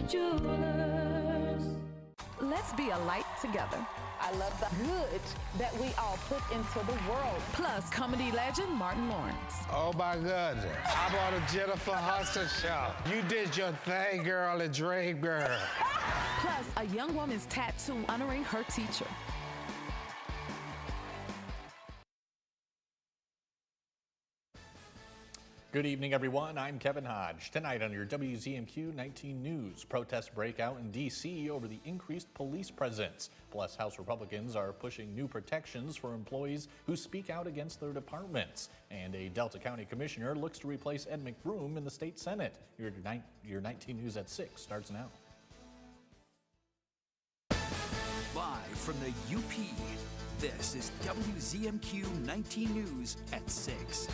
Jewelers. Let's be a light together. I love the good that we all put into the world. Plus, comedy legend Martin Lawrence. Oh my goodness. How about a Jennifer Hudson show? You did your thing, girl, and dream girl. Plus, a young woman's tattoo honoring her teacher. Good evening, everyone. I'm Kevin Hodge. Tonight on your WZMQ 19 News, protests break out in D.C. over the increased police presence. Plus, House Republicans are pushing new protections for employees who speak out against their departments. And a Delta County commissioner looks to replace Ed McBroom in the state Senate. Your 19 News at 6 starts now. Live from the UP, this is WZMQ 19 News at 6.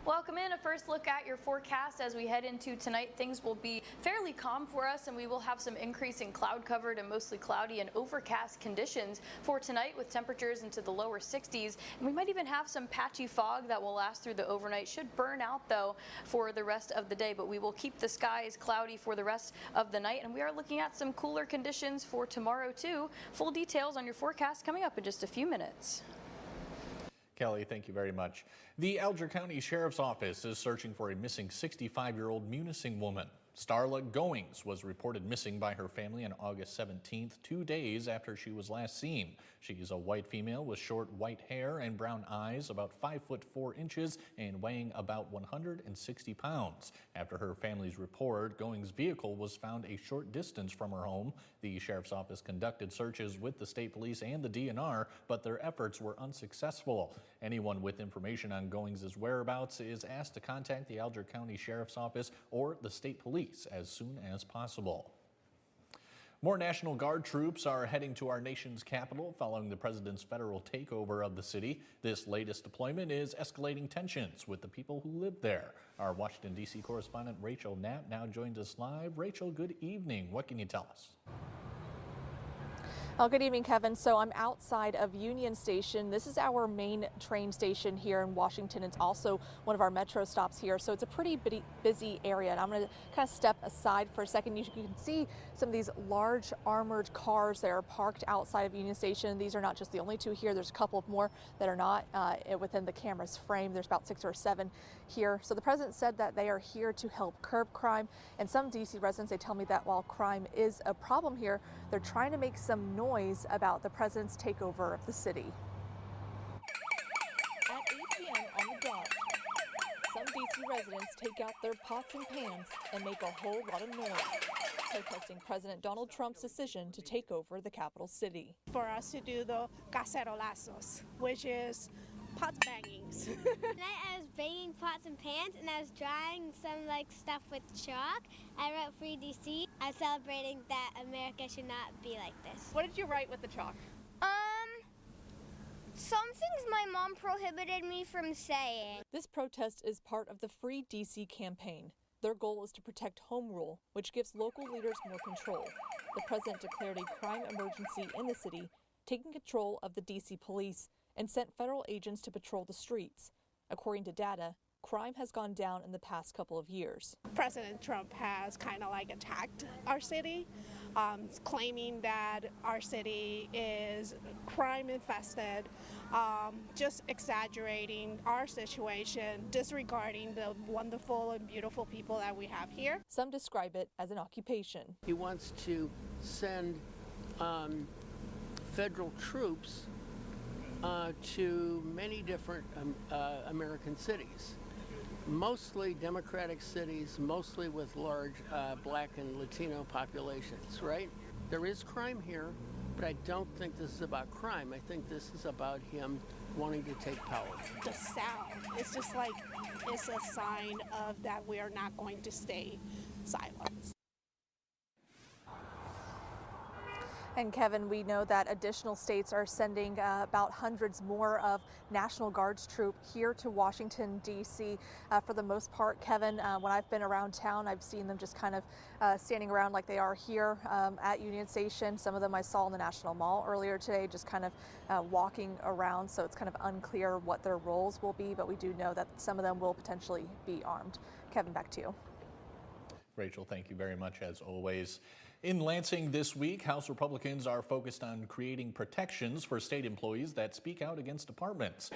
Welcome in. A first look at your forecast as we head into tonight. Things will be fairly calm for us, and we will have some increasing cloud covered and mostly cloudy and overcast conditions for tonight, with temperatures into the lower 60s. And we might even have some patchy fog that will last through the overnight. Should burn out though for the rest of the day, but we will keep the skies cloudy for the rest of the night. And we are looking at some cooler conditions for tomorrow too. Full details on your forecast coming up in just a few minutes. Kelly, thank you very much. The Alger County Sheriff's Office is searching for a missing 65-year-old Munising woman. Starla Goings was reported missing by her family on August 17th, 2 days after she was last seen. She is a white female with short white hair and brown eyes, about 5'4" and weighing about 160 pounds. After her family's report, Goings' vehicle was found a short distance from her home. The Sheriff's Office conducted searches with the state police and the DNR, but their efforts were unsuccessful. Anyone with information on Goings' whereabouts is asked to contact the Alger County Sheriff's Office or the state police as soon as possible. More National Guard troops are heading to our nation's capital following the president's federal takeover of the city. This latest deployment is escalating tensions with the people who live there. Our Washington, D.C. correspondent Rachel Knapp now joins us live. Rachel, good evening. What can you tell us? Well, good evening, Kevin. So I'm outside of Union Station. This is our main train station here in Washington. It's also one of our metro stops here. So it's a pretty busy area. And I'm going to kind of step aside for a second. You can see some of these large armored cars that are parked outside of Union Station. These are not just the only two here. There's a couple of more that are not within the camera's frame. There's about 6 or 7 here. So the president said that they are here to help curb crime. And some D.C. residents, they tell me that while crime is a problem here, they're trying to make some noise about the president's takeover of the city. At 8 p.m. on the dot, some D.C. residents take out their pots and pans and make a whole lot of noise, protesting President Donald Trump's decision to take over the capital city. For us to do the cacerolazos, which is pot bangings. Tonight I was banging pots and pans, and I was drawing some stuff with chalk. I wrote Free DC. I was celebrating that America should not be like this. What did you write with the chalk? Some things my mom prohibited me from saying. This protest is part of the Free DC campaign. Their goal is to protect home rule, which gives local leaders more control. The president declared a crime emergency in the city, taking control of the DC police, and sent federal agents to patrol the streets. According to data, crime has gone down in the past couple of years. President Trump has kind of attacked our city, claiming that our city is crime infested, just exaggerating our situation, disregarding the wonderful and beautiful people that we have here. Some describe it as an occupation. He wants to send federal troops to many different American cities, mostly Democratic cities, mostly with large Black and Latino populations, right? There is crime here, but I don't think this is about crime. I think this is about him wanting to take power. The sound, it's just it's a sign of that we are not going to stay silent. And Kevin, we know that additional states are sending about hundreds more of National Guard's troop here to Washington, D.C. For the most part, Kevin, when I've been around town, I've seen them just kind of standing around like they are here at Union Station. Some of them I saw in the National Mall earlier today, just kind of walking around. So it's kind of unclear what their roles will be, but we do know that some of them will potentially be armed. Kevin, back to you. Rachel, thank you very much as always. In Lansing this week, House Republicans are focused on creating protections for state employees that speak out against departments.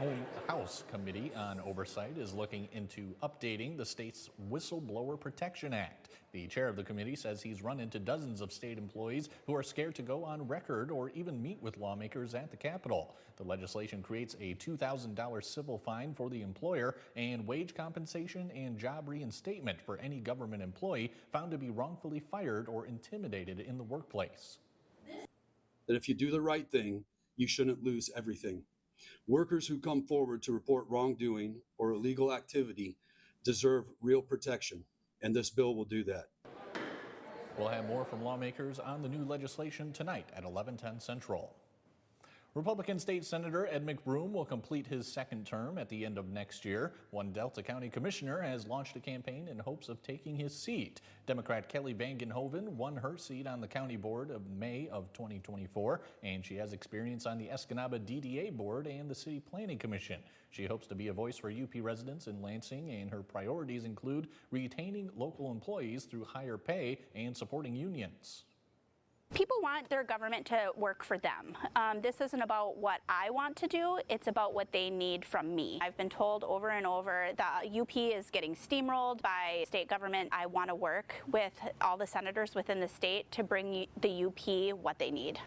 The House Committee on Oversight is looking into updating the state's Whistleblower Protection Act. The chair of the committee says he's run into dozens of state employees who are scared to go on record or even meet with lawmakers at the Capitol. The legislation creates a $2,000 civil fine for the employer and wage compensation and job reinstatement for any government employee found to be wrongfully fired or intimidated in the workplace. That if you do the right thing, you shouldn't lose everything. Workers who come forward to report wrongdoing or illegal activity deserve real protection, and this bill will do that. We'll have more from lawmakers on the new legislation tonight at 11:10 Central. Republican State Senator Ed McBroom will complete his second term at the end of next year. One Delta County commissioner has launched a campaign in hopes of taking his seat. Democrat Kelly Vangenhoven won her seat on the county board of May of 2024, and she has experience on the Escanaba DDA board and the City Planning Commission. She hopes to be a voice for UP residents in Lansing, and her priorities include retaining local employees through higher pay and supporting unions. People want their government to work for them. This isn't about what I want to do, it's about what they need from me. I've been told over and over that UP is getting steamrolled by state government. I want to work with all the senators within the state to bring the UP what they need.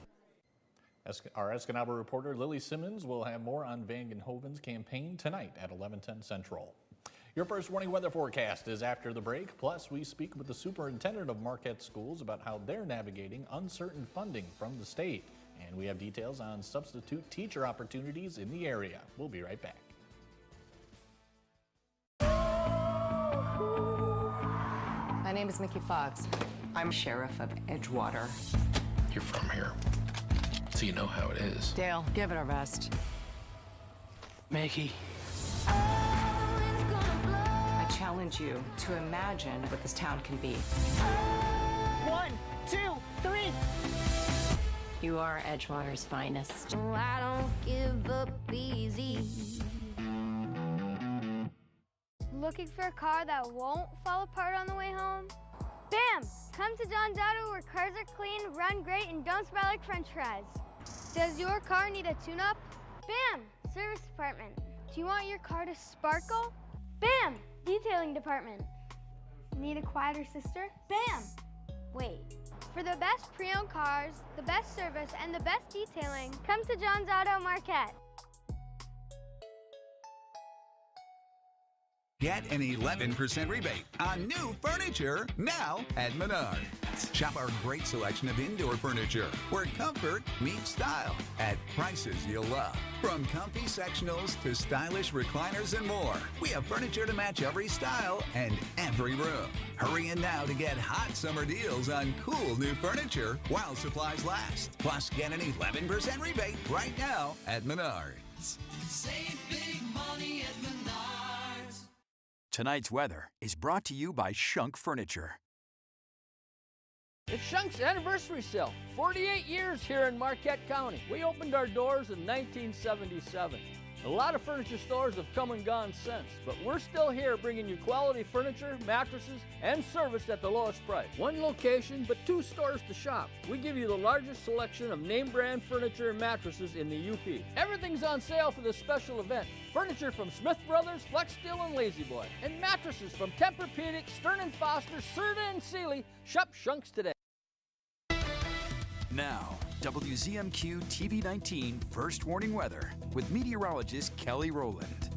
Our Escanaba reporter Lily Simmons will have more on Vangenhoven's campaign tonight at 11:10 Central. Your first warning weather forecast is after the break. Plus, we speak with the superintendent of Marquette Schools about how they're navigating uncertain funding from the state. And we have details on substitute teacher opportunities in the area. We'll be right back. My name is Mickey Fox. I'm sheriff of Edgewater. You're from here, so you know how it is. Dale, give it our best. Mickey. I challenge you to imagine what this town can be. 1, 2, 3. You are Edgewater's finest. Oh, I don't give up easy. Looking for a car that won't fall apart on the way home? Bam! Come to John's Auto where cars are clean, run great, and don't smell like french fries. Does your car need a tune-up? Bam! Service department. Do you want your car to sparkle? Bam! Detailing department. Need a quieter sister? Bam! Wait. For the best pre-owned cars, the best service, and the best detailing, come to John's Auto Marquette. Get an 11% rebate on new furniture now at Menards. Shop our great selection of indoor furniture where comfort meets style at prices you'll love. From comfy sectionals to stylish recliners and more, we have furniture to match every style and every room. Hurry in now to get hot summer deals on cool new furniture while supplies last. Plus, get an 11% rebate right now at Menards. Save big money at Menards. Tonight's weather is brought to you by Shunk Furniture. It's Shunk's anniversary sale. 48 years here in Marquette County. We opened our doors in 1977. A lot of furniture stores have come and gone since, but we're still here bringing you quality furniture, mattresses, and service at the lowest price. One location, but 2 stores to shop. We give you the largest selection of name brand furniture and mattresses in the UP. Everything's on sale for this special event. Furniture from Smith Brothers, Flex Steel, and Lazy Boy. And mattresses from Tempur-Pedic, Stearns & Foster, Serta, and Sealy. Shop Shunks today. Now, WZMQ TV 19 First Warning Weather with meteorologist Kelly Rowland.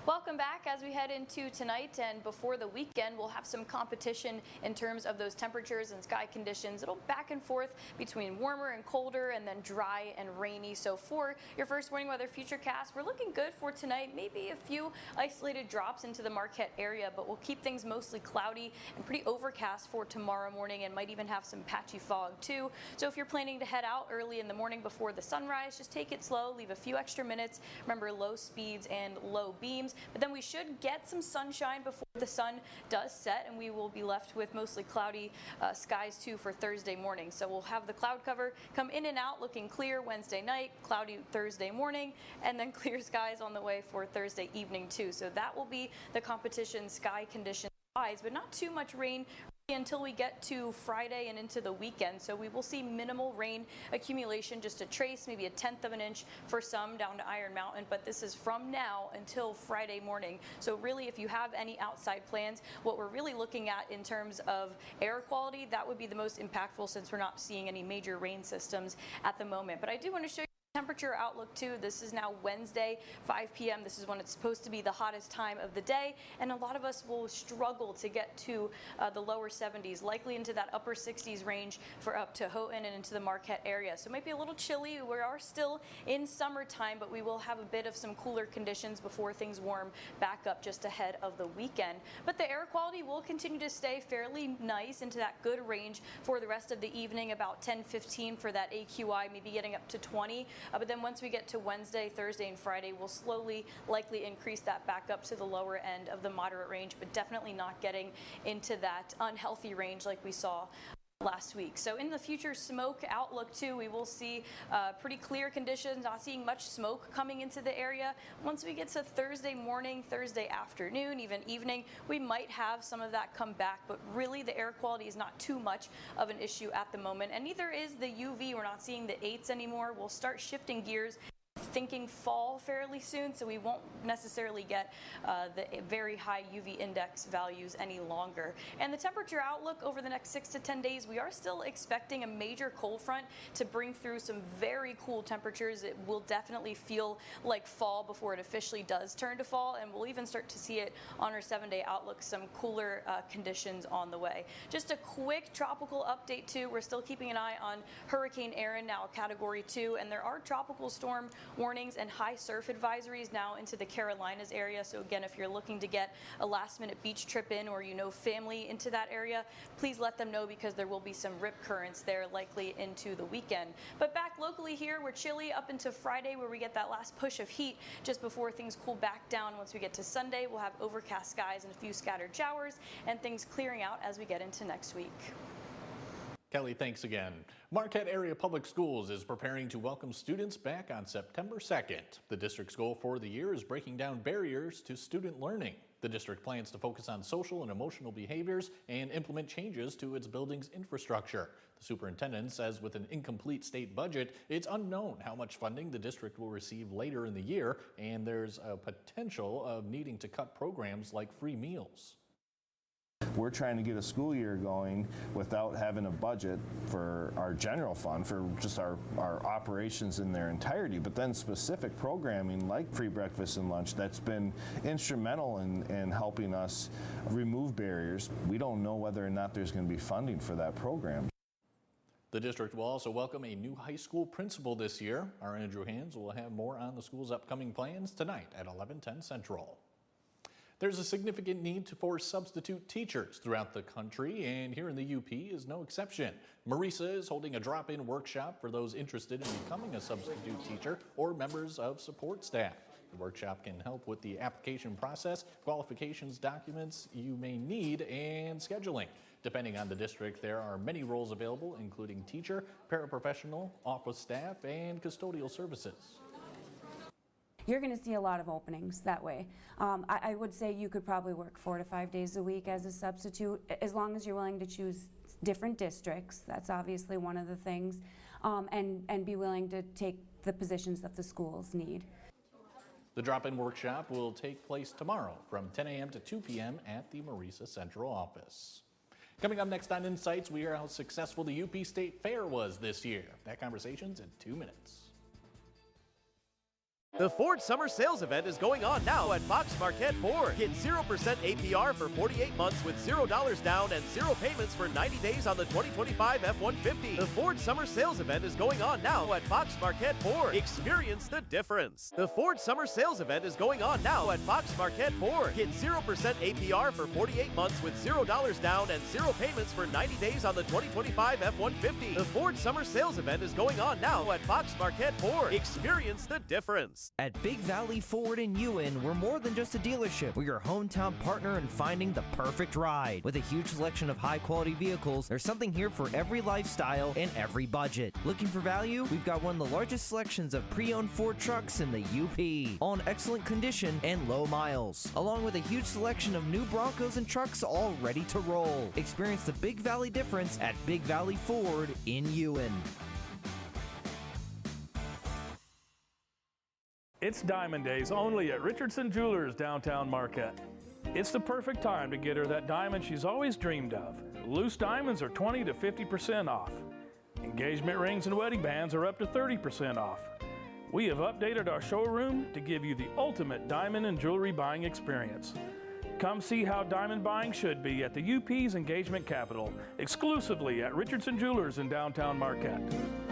Welcome back as we head into tonight and before the weekend. We'll have some competition in terms of those temperatures and sky conditions. It'll back and forth between warmer and colder and then dry and rainy. So for your first morning weather futurecast, we're looking good for tonight. Maybe a few isolated drops into the Marquette area, but we'll keep things mostly cloudy and pretty overcast for tomorrow morning and might even have some patchy fog too. So if you're planning to head out early in the morning before the sunrise, just take it slow, leave a few extra minutes. Remember, low speeds and low beams. But then we should get some sunshine before the sun does set, and we will be left with mostly cloudy skies too for Thursday morning. So we'll have the cloud cover come in and out, looking clear Wednesday night, cloudy Thursday morning, and then clear skies on the way for Thursday evening too. So that will be the competition sky conditions wise, but not too much rain until we get to Friday and into the weekend. So we will see minimal rain accumulation, just a trace, maybe a 1/10 of an inch for some down to Iron Mountain, but this is from now until Friday morning. So really, if you have any outside plans, what we're really looking at in terms of air quality, that would be the most impactful since we're not seeing any major rain systems at the moment. But I do want to show you temperature outlook too. This is now Wednesday, 5 p.m. This is when it's supposed to be the hottest time of the day, and a lot of us will struggle to get to the lower 70s, likely into that upper 60s range for up to Houghton and into the Marquette area. So it might be a little chilly. We are still in summertime, but we will have a bit of some cooler conditions before things warm back up just ahead of the weekend. But the air quality will continue to stay fairly nice into that good range for the rest of the evening, about 10-15 for that AQI, maybe getting up to 20. But then once we get to Wednesday, Thursday, and Friday, we'll slowly likely increase that back up to the lower end of the moderate range, but definitely not getting into that unhealthy range like we saw last week. So in the future smoke outlook too, we will see pretty clear conditions, not seeing much smoke coming into the area. Once we get to Thursday morning, Thursday afternoon, even evening, we might have some of that come back, but really the air quality is not too much of an issue at the moment, and neither is the UV. We're not seeing the 8s anymore. We'll start shifting gears, thinking fall fairly soon, so we won't necessarily get the very high UV index values any longer. And the temperature outlook over the next 6 to 10 days, we are still expecting a major cold front to bring through some very cool temperatures. It will definitely feel like fall before it officially does turn to fall, and we'll even start to see it on our 7-day outlook, some cooler conditions on the way. Just a quick tropical update too. We're still keeping an eye on Hurricane Erin, now a Category 2, and there are tropical storm warnings and high surf advisories now into the Carolinas area. So again, if you're looking to get a last-minute beach trip in, or you know family into that area, please let them know, because there will be some rip currents there likely into the weekend. But back locally here, we're chilly up into Friday, where we get that last push of heat just before things cool back down. Once we get to Sunday, we'll have overcast skies and a few scattered showers, and things clearing out as we get into next week. Kelly, thanks again. Marquette Area Public Schools is preparing to welcome students back on September 2nd. The district's goal for the year is breaking down barriers to student learning. The district plans to focus on social and emotional behaviors and implement changes to its building's infrastructure. The superintendent says with an incomplete state budget, it's unknown how much funding the district will receive later in the year, and there's a potential of needing to cut programs like free meals. We're trying to get a school year going without having a budget for our general fund, for just our operations in their entirety, but then specific programming like free breakfast and lunch that's been instrumental in helping us remove barriers. We don't know whether or not there's going to be funding for that program. The district will also welcome a new high school principal this year. Our Andrew Hands will have more on the school's upcoming plans tonight at 11:10 Central. There's a significant need for substitute teachers throughout the country, and here in the UP is no exception. Marisa is holding a drop-in workshop for those interested in becoming a substitute teacher or members of support staff. The workshop can help with the application process, qualifications, documents you may need, and scheduling. Depending on the district, there are many roles available, including teacher, paraprofessional, office staff, and custodial services. You're going to see a lot of openings that way. I would say you could probably work 4 to 5 days a week as a substitute, as long as you're willing to choose different districts. That's obviously one of the things, and be willing to take the positions that the schools need. The drop-in workshop will take place tomorrow from 10 a.m. to 2 p.m. at the Marisa Central office. Coming up next on Insights, we hear how successful the UP State Fair was this year. That conversation's in 2 minutes. The Ford Summer Sales Event is going on now at Fox Marquette Ford. Get 0% APR for 48 months with $0 down and 0 payments for 90 days on the 2025 F-150. The Ford Summer Sales Event is going on now at Fox Marquette Ford. Experience the difference. The Ford Summer Sales Event is going on now at Fox Marquette Ford. Get 0% APR for 48 months with $0 down and 0 payments for 90 days on the 2025 F-150. The Ford Summer Sales Event is going on now at Fox Marquette Ford. Experience the difference. At Big Valley Ford in Ewan, we're more than just a dealership. We're your hometown partner in finding the perfect ride. With a huge selection of high-quality vehicles, there's something here for every lifestyle and every budget. Looking for value? We've got one of the largest selections of pre-owned Ford trucks in the UP, all in excellent condition and low miles, along with a huge selection of new Broncos and trucks all ready to roll. Experience the Big Valley difference at Big Valley Ford in Ewan. It's Diamond Days only at Richardson Jewelers downtown Marquette. It's the perfect time to get her that diamond she's always dreamed of. Loose diamonds are 20 to 50% off. Engagement rings and wedding bands are up to 30% off. We have updated our showroom to give you the ultimate diamond and jewelry buying experience. Come see how diamond buying should be at the UP's engagement capital, exclusively at Richardson Jewelers in downtown Marquette.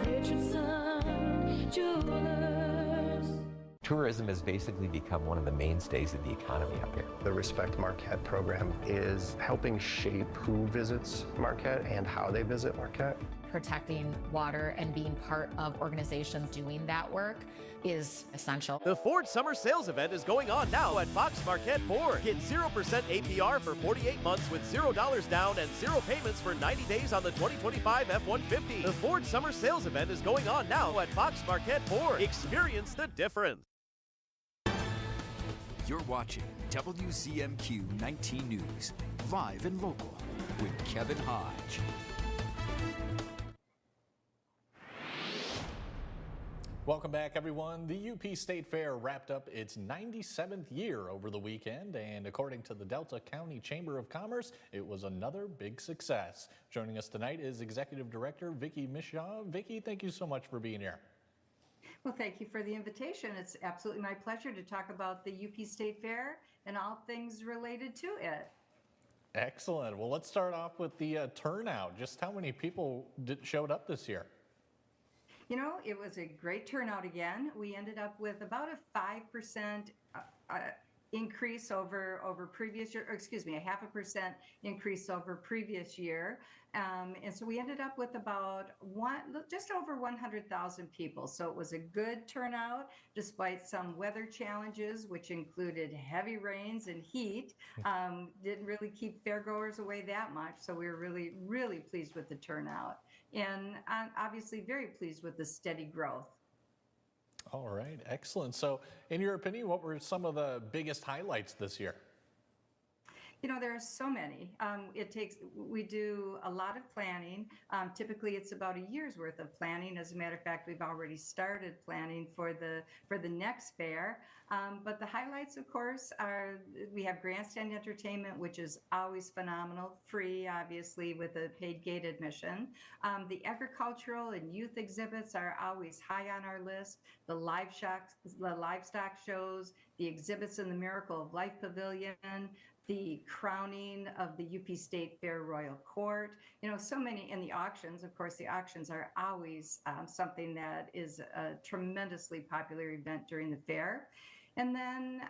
Richardson Jewelers. Tourism has basically become one of the mainstays of the economy up here. The Respect Marquette program is helping shape who visits Marquette and how they visit Marquette. Protecting water and being part of organizations doing that work is essential. The Ford Summer Sales Event is going on now at Fox Marquette Ford. Get 0% APR for 48 months with $0 down and 0 payments for 90 days on the 2025 F-150. The Ford Summer Sales Event is going on now at Fox Marquette Ford. Experience the difference. You're watching WZMQ 19 News, live and local, with Kevin Hodge. Welcome back, everyone. The UP State Fair wrapped up its 97th year over the weekend, and according to the Delta County Chamber of Commerce, it was another big success. Joining us tonight is Executive Director Vicki Mishaw. Vicki, thank you so much for being here. Well, thank you for the invitation. It's absolutely my pleasure to talk about the UP State Fair and all things related to it. Excellent. Well, let's start off with the turnout. Just how many people showed up this year? You know, it was a great turnout again. We ended up with about a 5% increase over previous year, or excuse me, a 0.5% increase over previous year. And so we ended up with about just over 100,000 people. So it was a good turnout despite some weather challenges, which included heavy rains and heat. Didn't really keep fairgoers away that much. So we were really, really pleased with the turnout. And I'm obviously very pleased with the steady growth. All right, excellent. So in your opinion, what were some of the biggest highlights this year? You know, there are so many. We do a lot of planning. Typically, it's about a year's worth of planning. As a matter of fact, we've already started planning for the next fair. But the highlights, of course, are we have grandstand entertainment, which is always phenomenal, free, obviously, with a paid gate admission. The agricultural and youth exhibits are always high on our list. The livestock shows, the exhibits in the Miracle of Life Pavilion, the crowning of the UP State Fair Royal Court, you know, so many, and the auctions. Of course, the auctions are always something that is a tremendously popular event during the fair. And then,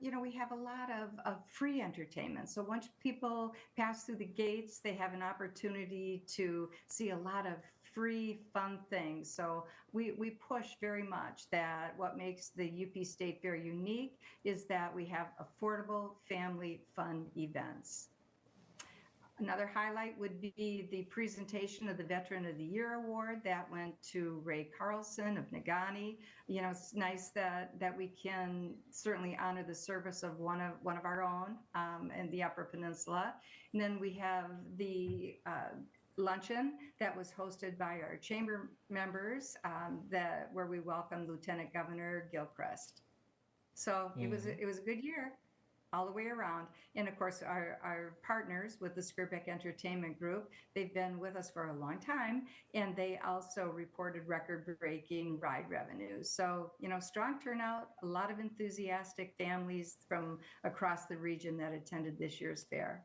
you know, we have a lot of free entertainment. So once people pass through the gates, they have an opportunity to see a lot of free, fun things. So we push very much that what makes the UP State Fair unique is that we have affordable, family, fun events. Another highlight would be the presentation of the Veteran of the Year Award that went to Ray Carlson of Negaunee. You know, it's nice that we can certainly honor the service of one of our own in the Upper Peninsula. And then we have the luncheon that was hosted by our chamber members where we welcomed Lieutenant Governor Gilchrist. So it was a good year. all the way around. And of course, our partners with the Skirbeck Entertainment Group, they've been with us for a long time, and they also reported record-breaking ride revenues. So, strong turnout, a lot of enthusiastic families from across the region that attended this year's fair.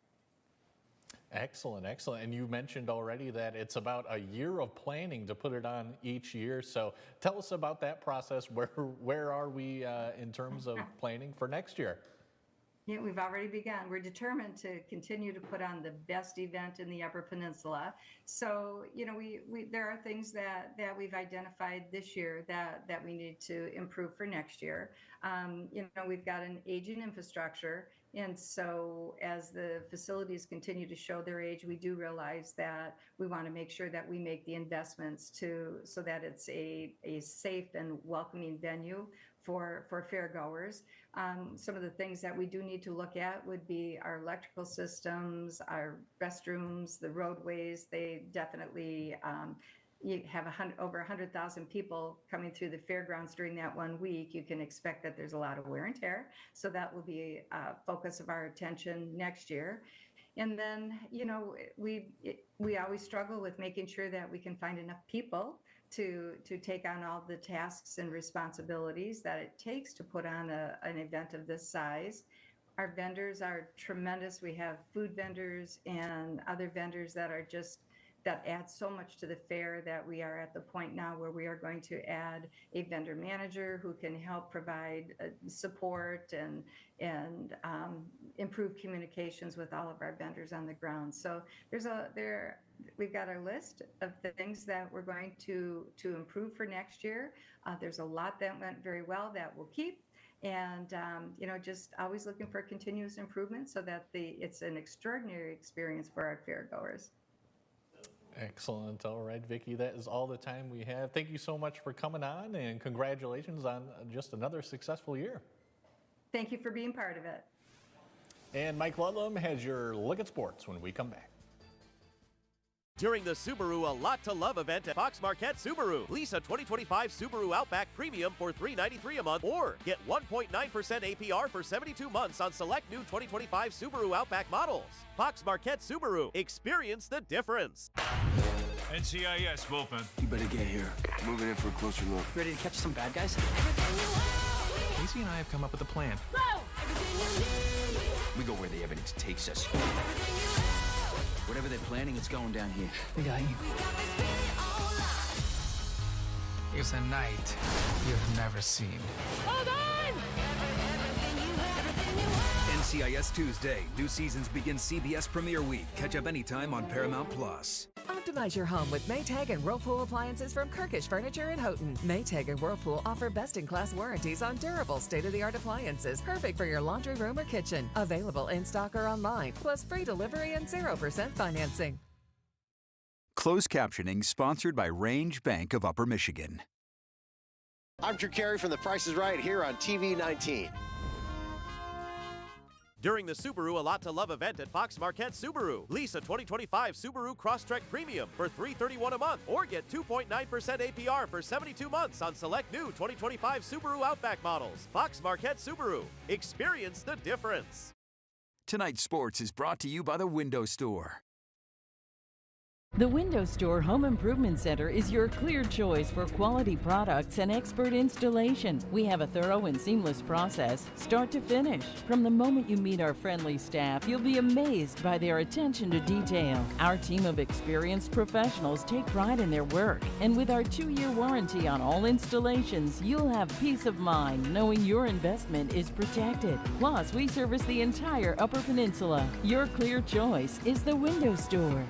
Excellent, excellent. And you mentioned already that it's about a year of planning to put it on each year. So tell us about that process. Where are we in terms of planning for next year? Yeah, we've already begun. We're determined to continue to put on the best event in the Upper Peninsula. So, there are things that we've identified this year that we need to improve for next year. We've got an aging infrastructure. And so as the facilities continue to show their age, we do realize that we want to make sure that we make the investments so that it's a safe and welcoming venue for fairgoers. Some of the things that we do need to look at would be our electrical systems, our restrooms, the roadways. They definitely you have over 100,000 people coming through the fairgrounds during that 1 week. You can expect that there's a lot of wear and tear. So that will be a focus of our attention next year. And then, we always struggle with making sure that we can find enough people to take on all the tasks and responsibilities that it takes to put on an event of this size. Our vendors are tremendous. We have food vendors and other vendors that add so much to the fair that we are at the point now where we are going to add a vendor manager who can help provide support and improve communications with all of our vendors on the ground. So we've got our list of the things that we're going to improve for next year. There's a lot that went very well that we'll keep. And, just always looking for continuous improvement so that it's an extraordinary experience for our fairgoers. Excellent. All right, Vicki, that is all the time we have. Thank you so much for coming on, and congratulations on just another successful year. Thank you for being part of it. And Mike Ludlam has your look at sports when we come back. During the Subaru A Lot to Love event at Fox Marquette Subaru, lease a 2025 Subaru Outback Premium for $393 a month, or get 1.9% APR for 72 months on select new 2025 Subaru Outback models. Fox Marquette Subaru, experience the difference. NCIS, bullpen. You better get here. Moving in for a closer look. Ready to catch some bad guys? Casey and I have come up with a plan. Go! We go where the evidence takes us. Whatever they're planning, it's going down here. We got you. It's a night you've never seen. Hold on! NCIS Tuesday. New seasons begin CBS Premiere Week. Catch up anytime on Paramount Plus. Optimize your home with Maytag and Whirlpool appliances from Kirkish Furniture in Houghton. Maytag and Whirlpool offer best-in-class warranties on durable, state-of-the-art appliances, perfect for your laundry room or kitchen. Available in stock or online, plus free delivery and 0% financing. Closed captioning sponsored by Range Bank of Upper Michigan. I'm Drew Carey from The Price is Right here on TV 19. During the Subaru A Lot to Love event at Fox Marquette Subaru, lease a 2025 Subaru Crosstrek Premium for $331 a month, or get 2.9% APR for 72 months on select new 2025 Subaru Outback models. Fox Marquette Subaru, experience the difference. Tonight's sports is brought to you by the Window Store. The Window Store Home Improvement Center is your clear choice for quality products and expert installation. We have a thorough and seamless process, start to finish. From the moment you meet our friendly staff, you'll be amazed by their attention to detail. Our team of experienced professionals take pride in their work, and with our 2-year warranty on all installations, you'll have peace of mind knowing your investment is protected. Plus, we service the entire Upper Peninsula. Your clear choice is the Window Store.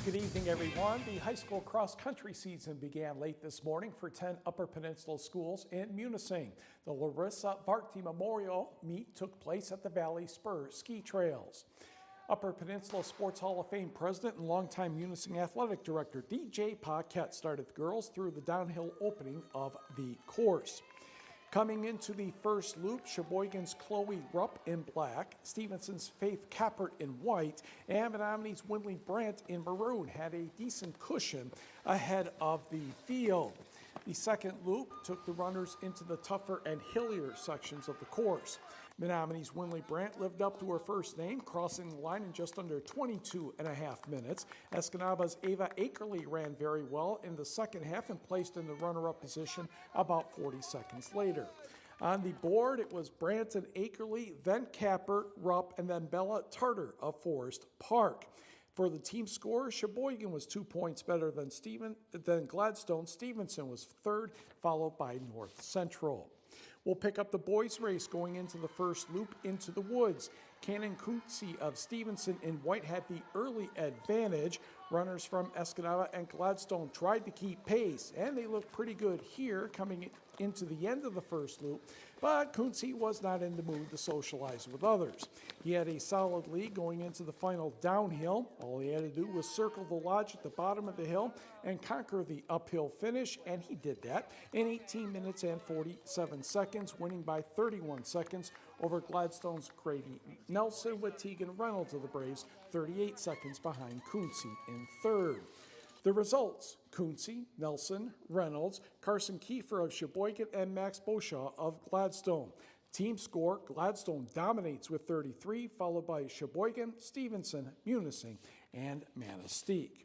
Good evening, everyone. The high school cross-country season began late this morning for 10 Upper Peninsula schools in Munising. The Larissa Varty Memorial Meet took place at the Valley Spur Ski Trails. Upper Peninsula Sports Hall of Fame President and longtime Munising Athletic Director DJ Paquette started the girls through the downhill opening of the course. Coming into the first loop, Sheboygan's Chloe Rupp in black, Stevenson's Faith Kappert in white, and Menominey's Winley Brandt in maroon had a decent cushion ahead of the field. The second loop took the runners into the tougher and hillier sections of the course. Menominey's Winley Brandt lived up to her first name, crossing the line in just under 22 and a half minutes. Escanaba's Ava Akerley ran very well in the second half and placed in the runner-up position about 40 seconds later. On the board, it was Brandt and Akerley, then Kappert, Rupp, and then Bella Tartar of Forest Park. For the team score, Sheboygan was 2 points better than Gladstone. Stevenson was third, followed by North Central. We'll pick up the boys' race going into the first loop into the woods. Cannon Kunze of Stevenson in white had the early advantage. Runners from Escanaba and Gladstone tried to keep pace, and they looked pretty good here coming into the end of the first loop, but Kunze was not in the mood to socialize with others. He had a solid lead going into the final downhill. All he had to do was circle the lodge at the bottom of the hill and conquer the uphill finish, and he did that in 18 minutes and 47 seconds, winning by 31 seconds over Gladstone's Grady Nelson, with Tegan Reynolds of the Braves 38 seconds behind Kunze in third. The results: Kunze, Nelson, Reynolds, Carson Kiefer of Sheboygan, and Max Beauchamp of Gladstone. Team score: Gladstone dominates with 33, followed by Sheboygan, Stevenson, Munising, and Manistee.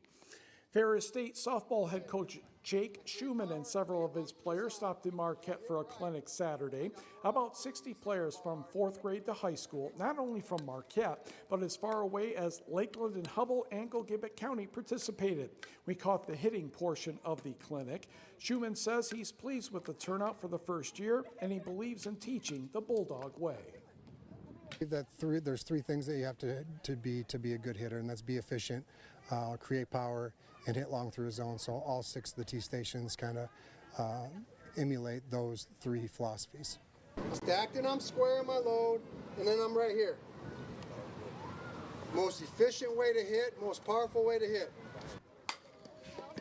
Ferris State softball head coach Jake Schumann and several of his players stopped in Marquette for a clinic Saturday. About 60 players from 4th grade to high school, not only from Marquette, but as far away as Lakeland and Hubble and Gilgibet County participated. We caught the hitting portion of the clinic. Schumann says he's pleased with the turnout for the first year, and he believes in teaching the Bulldog way. There's three things that you have to be a good hitter, and that's be efficient, create power, and hit long through a zone. So all 6 of the T stations kind of emulate those 3 philosophies. Stacked and I'm square on my load, and then I'm right here. Most efficient way to hit, most powerful way to hit.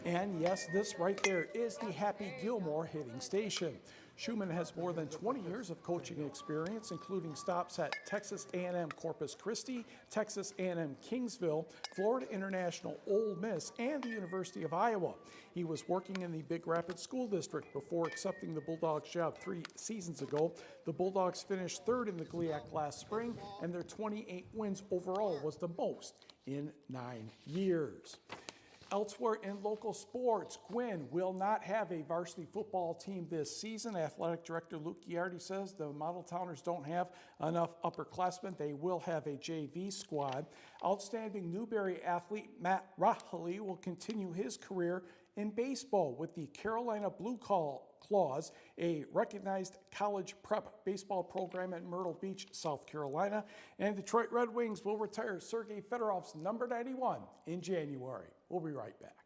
And yes, this right there is the Happy Gilmore hitting station. Schumann has more than 20 years of coaching experience, including stops at Texas A&M Corpus Christi, Texas A&M Kingsville, Florida International Ole Miss, and the University of Iowa. He was working in the Big Rapids School District before accepting the Bulldogs job 3 seasons ago. The Bulldogs finished 3rd in the GLIAC last spring, and their 28 wins overall was the most in 9 years. Elsewhere in local sports, Gwynn will not have a varsity football team this season. Athletic Director Luke Giardi says the Model Towners don't have enough upperclassmen. They will have a JV squad. Outstanding Newberry athlete Matt Rahali will continue his career in baseball with the Carolina Blue Claws, a recognized college prep baseball program at Myrtle Beach, South Carolina. And Detroit Red Wings will retire Sergei Fedorov's number 91 in January. We'll be right back.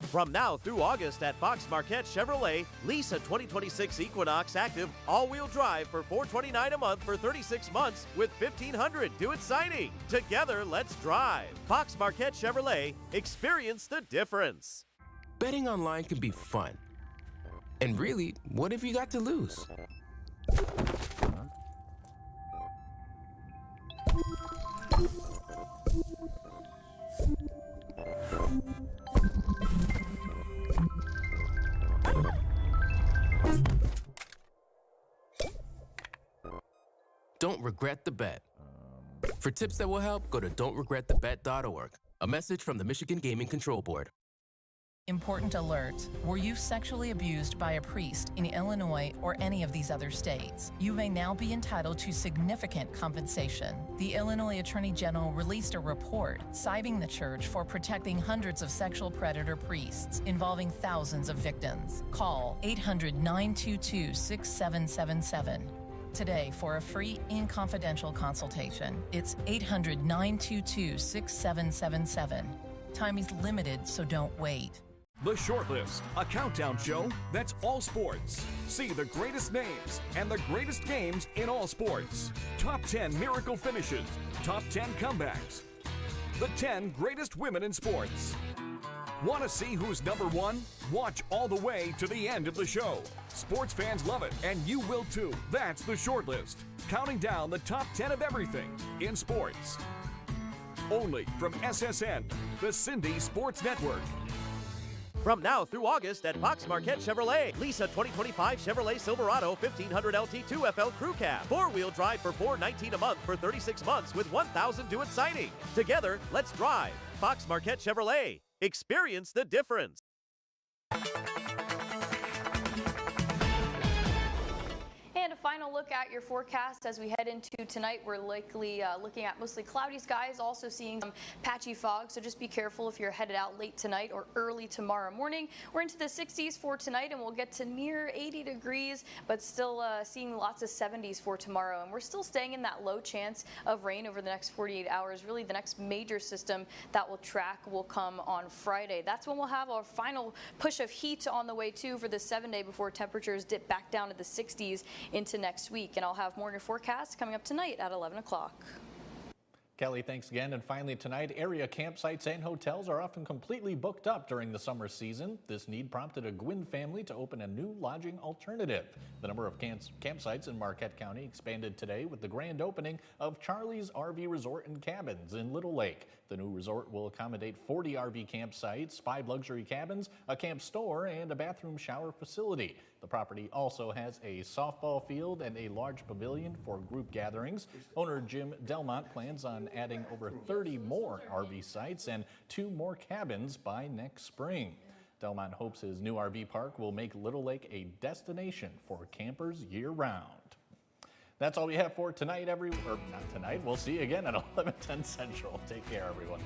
From now through August at Fox Marquette Chevrolet, lease a 2026 Equinox Active all-wheel drive for $429 a month for 36 months with $1,500 due at signing. Together, let's drive. Fox Marquette Chevrolet, experience the difference. Betting online can be fun. And really, what have you got to lose? Don't regret the bet. For tips that will help, go to don'tregretthebet.org. A message from the Michigan Gaming Control Board. Important alert. Were you sexually abused by a priest in Illinois or any of these other states? You may now be entitled to significant compensation. The Illinois Attorney General released a report citing the church for protecting hundreds of sexual predator priests involving thousands of victims. Call 800-922-6777. Today for a free and confidential consultation. It's 800-922-6777. Time is limited, so don't wait. The Shortlist, a countdown show that's all sports. See the greatest names and the greatest games in all sports. Top 10 miracle finishes, top 10 comebacks. The 10 greatest women in sports. Want to see who's number one? Watch all the way to the end of the show. Sports fans love it, and you will too. That's the short list, counting down the top 10 of everything in sports. Only from SSN, the Cindy Sports Network. From now through August at Fox Marquette Chevrolet, lease a 2025 Chevrolet Silverado 1500 LT2 FL Crew Cab. 4-wheel drive for $419 a month for 36 months with $1,000 due at signing. Together, let's drive. Fox Marquette Chevrolet. Experience the difference. And a final look at your forecast as we head into tonight. We're likely looking at mostly cloudy skies, also seeing some patchy fog, so just be careful if you're headed out late tonight or early tomorrow morning. We're into the 60s for tonight, and we'll get to near 80 degrees, but still seeing lots of 70s for tomorrow. And we're still staying in that low chance of rain over the next 48 hours. Really, the next major system that will track will come on Friday. That's when we'll have our final push of heat on the way, too, for the 7-day before temperatures dip back down to the 60s into next week. And I'll have more in your forecast coming up tonight at 11 o'clock. Kelly, thanks again. And finally tonight, area campsites and hotels are often completely booked up during the summer season. This need prompted a Gwynn family to open a new lodging alternative. The number of campsites in Marquette County expanded today with the grand opening of Charlie's RV Resort and Cabins in Little Lake. The new resort will accommodate 40 RV campsites, 5 luxury cabins, a camp store, and a bathroom shower facility. The property also has a softball field and a large pavilion for group gatherings. Owner Jim Delmont plans on adding over 30 more RV sites and 2 more cabins by next spring. Delmont hopes his new RV park will make Little Lake a destination for campers year-round. That's all we have for tonight, not tonight. We'll see you again at 11:10 Central. Take care, everyone.